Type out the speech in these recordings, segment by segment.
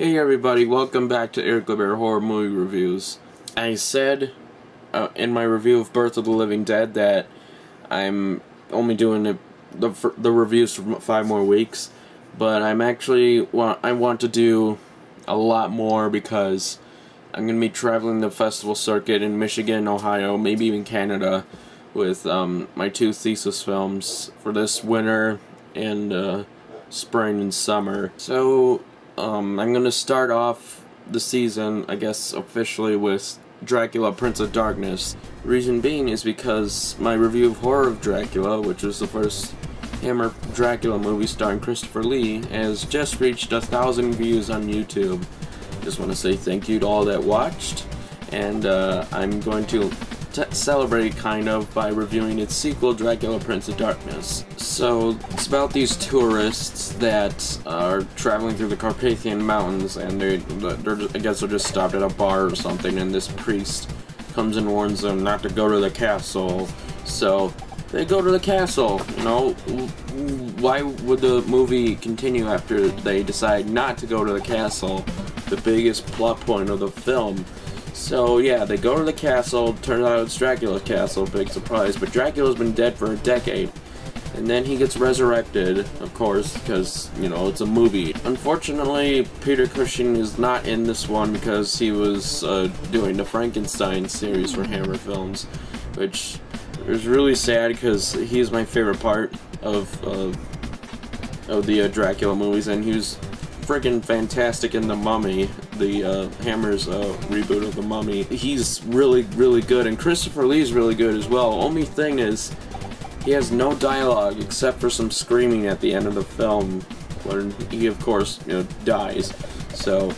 Hey everybody, welcome back to Eric Loubert Horror Movie Reviews. I said in my review of Birth of the Living Dead that I'm only doing the reviews for 5 more weeks, but I want to do a lot more because I'm going to be traveling the festival circuit in Michigan, Ohio, maybe even Canada with my 2 thesis films for this winter and spring and summer. So I'm going to start off the season, I guess, officially with Dracula, Prince of Darkness. Reason being is because my review of Horror of Dracula, which was the first Hammer Dracula movie starring Christopher Lee, has just reached 1,000 views on YouTube. Just want to say thank you to all that watched, and I'm going to celebrate kind of by reviewing its sequel, Dracula, Prince of Darkness. So it's about these tourists that are traveling through the Carpathian Mountains, and I guess they're just stopped at a bar or something, and this priest comes and warns them not to go to the castle. So they go to the castle. You know, why would the movie continue after they decide not to go to the castle? The biggest plot point of the film. So yeah, they go to the castle, turns out it's Dracula's castle, big surprise, but Dracula's been dead for a decade. And then he gets resurrected, of course, because, you know, it's a movie. Unfortunately, Peter Cushing is not in this one because he was doing the Frankenstein series for Hammer Films, which is really sad because he's my favorite part of the Dracula movies, and he was freaking fantastic in The Mummy, the Hammer's reboot of The Mummy. He's really, really good, and Christopher Lee's really good as well. Only thing is, he has no dialogue except for some screaming at the end of the film, when he, of course, you know, dies. So,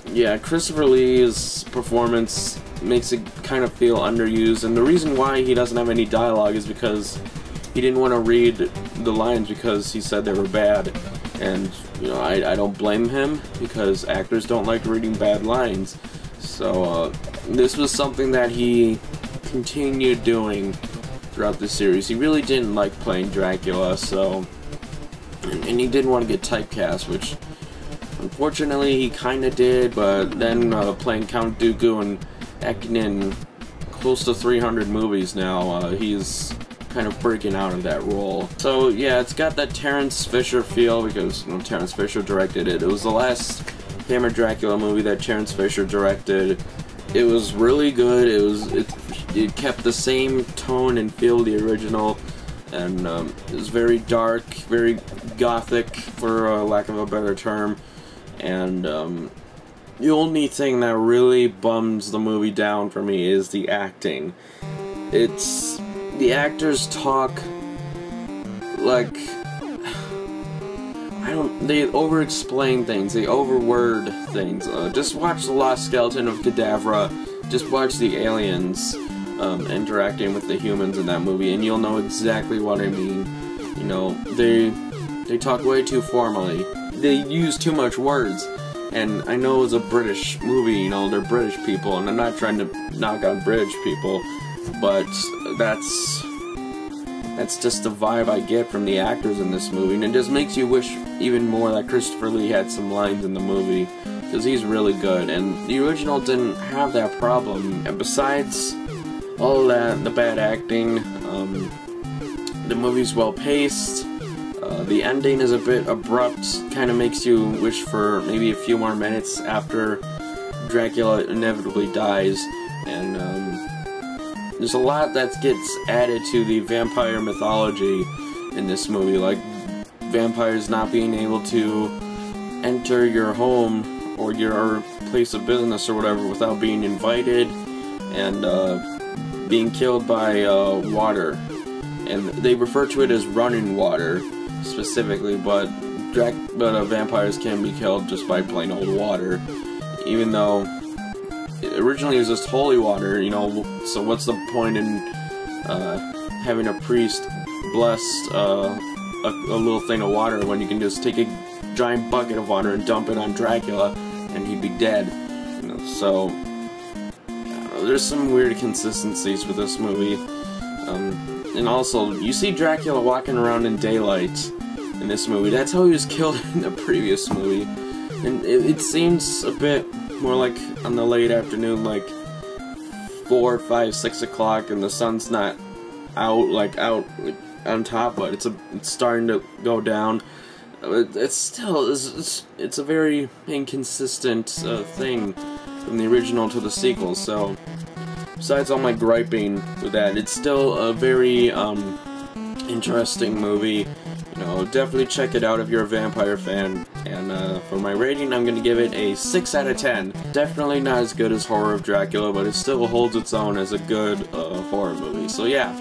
yeah, Christopher Lee's performance makes it kind of feel underused, and the reason why he doesn't have any dialogue is because he didn't want to read the lines because he said they were bad. And, you know, I don't blame him, because actors don't like reading bad lines. So, this was something that he continued doing throughout the series. He really didn't like playing Dracula, so... And he didn't want to get typecast, which, unfortunately, he kind of did, but then playing Count Dooku and acting in close to 300 movies now, he's kind of breaking out of that role. So yeah, it's got that Terence Fisher feel because, you know, Terence Fisher directed it. It was the last Hammer Dracula movie that Terence Fisher directed. It was really good. It kept the same tone and feel of the original, and it was very dark, very gothic, for lack of a better term. And the only thing that really bums the movie down for me is the acting. The actors talk like, they over-explain things, they over-word things. Just watch The Lost Skeleton of Cadavra, just watch the aliens interacting with the humans in that movie, and you'll know exactly what I mean. You know, they talk way too formally. They use too much words. And I know it's a British movie, you know, they're British people, and I'm not trying to knock on British people, but that's just the vibe I get from the actors in this movie, and it just makes you wish even more that Christopher Lee had some lines in the movie, because he's really good, and the original didn't have that problem. And besides all that, the bad acting, the movie's well paced. The ending is a bit abrupt, kind of makes you wish for maybe a few more minutes after Dracula inevitably dies, and there's a lot that gets added to the vampire mythology in this movie, like vampires not being able to enter your home or your place of business or whatever without being invited, and being killed by water. And they refer to it as running water specifically, but vampires can be killed just by plain old water, even though originally it was just holy water, you know. So what's the point in having a priest bless a little thing of water when you can just take a giant bucket of water and dump it on Dracula and he'd be dead? You know, so there's some weird consistencies with this movie. And also, you see Dracula walking around in daylight in this movie. That's how he was killed in the previous movie. And it seems a bit more like on the late afternoon, like 4, 5, 6 o'clock, and the sun's not out like on top, but it's starting to go down. It's still it's a very inconsistent thing from the original to the sequel. So besides all my griping with that, it's still a very interesting movie. You know, definitely check it out if you're a vampire fan. And for my rating, I'm gonna give it a 6 out of 10. Definitely not as good as Horror of Dracula, but it still holds its own as a good horror movie. So yeah,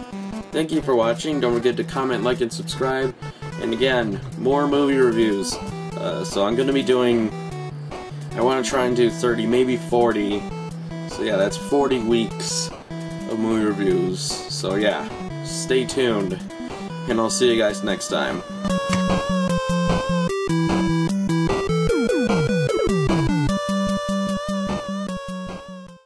thank you for watching. Don't forget to comment, like, and subscribe. And again, more movie reviews. So I'm gonna be doing, I want to try and do 30, maybe 40. So yeah, that's 40 weeks of movie reviews. So yeah, stay tuned, and I'll see you guys next time.